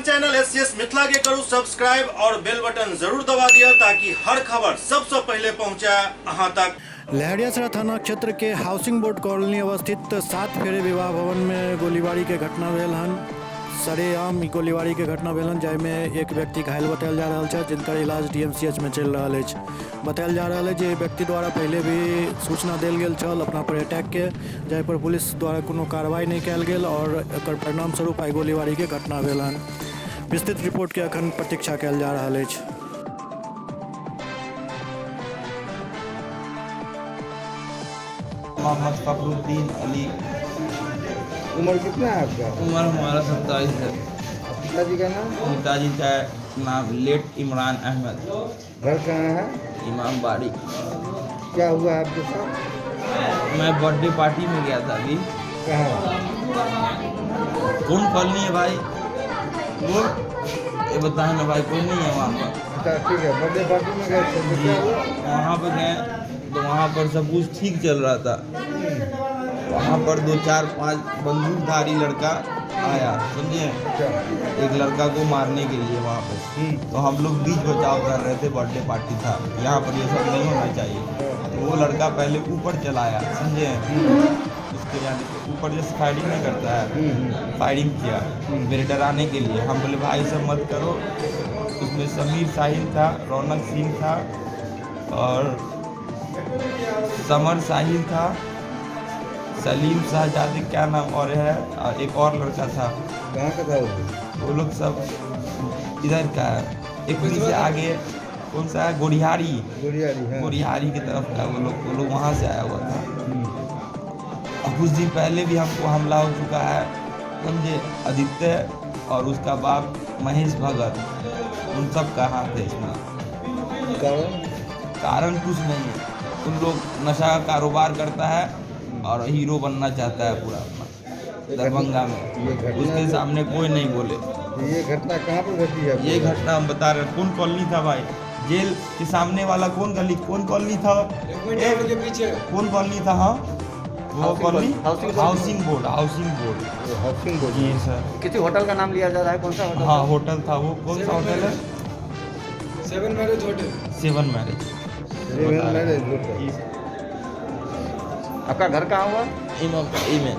अपन channel SCS Mithila के करू subscribe और बेल बटन जरूर दबा दिया ताकि हर खबर सबसे पहले पहुंचे अहां तक। लहरियासराय थाना क्षेत्र के हाउसिंग बोर्ड कॉलोनी अवस्थित 7 फेरे विवाह भवन में गोलीबारी के घटना भेल हन। सरेआम गोलीबारी के घटना भेल हन, जाहिमे एक व्यक्ति घायल बतायल जा रहा है, जिनकर इलाज डीएमसीएच में चल रहा है। बतायल जा रहा है जे व्यक्ति द्वारा पहले भी सूचना देल गेल छल अपना पर अटैक के, जाहि पर पुलिस द्वारा कोनो कार्रवाई नहीं कयल गेल और एकर परिणाम स्वरूप आई गोलीबारी के घटना भेल हन। विस्तृत रिपोर्ट के अखन प्रतीक्षा कयल जा रहा है। मोहम्मद फखरुद्दीन अली। उम्र कितना है आपका? उम्र हमारा 27 है। पिताजी का नाम? पिताजी का नाम लेट इमरान अहमद। घर कहाँ है? इमाम बाड़ी। क्या हुआ आपके साथ? मैं बर्थडे पार्टी में गया था अभी। कहाँ? कौन कॉलोनी है भाई? वो ये बताए ना भाई, कोई नहीं है वहाँ पर। अच्छा ठीक है, बर्थडे पार्टी में गए थे तो क्या हुआ? वहाँ पर गए तो वहाँ पर सब कुछ ठीक चल रहा था। वहाँ पर 2 4 5 बंदूकधारी लड़का आया, समझे? एक लड़का को मारने के लिए वहाँ पर। तो हम लोग बीच बचाव कर रहे थे, बर्थडे पार्टी था, यहाँ पर ये सब नहीं होना चाहिए। तो वो लड़का पहले ऊपर चलाया, समझे? उसके यानी ऊपर जैसे फायरिंग नहीं करता है, फायरिंग किया मेरे डराने के लिए। हम बोले भाई सब मत करो। उसमें समीर साहिल था, रौनक सिंह था और समर साहिल था, सलीम शाहजादी क्या नाम और है, और एक और लड़का था। कहाँ का था वो लोग सब इधर का है। एक से आगे कौन सा है, गोरिहारी। हाँ। गोरिहारी की तरफ का वो लोग वहाँ से आया हुआ था। और कुछ दिन पहले भी हमको हमला हो चुका है, समझे? आदित्य और उसका बाप महेश भगत, उन सब का हाथ है इसमें। कारण कुछ नहीं है, उन लोग नशा का कारोबार करता है और हीरो बनना चाहता है पूरा अपना दरभंगा में। उसके सामने कोई नहीं बोले। ये घटना कहाँ पर घटी है? ये घटना हम बता रहे हैं। कौन कॉलोनी था भाई? जेल के सामने वाला कौन गली, कौन कॉलोनी था? के पीछे कौन कॉलोनी था? हाँ वो colony housing board. Housing board जी सर। किसी होटल का नाम लिया जा रहा है, कौन सा होटल? हाँ होटल था। वो कौन सा होटल है? 7 मैरिज होटल। 7 मैरिज। आपका घर कहाँ हुआ? इमें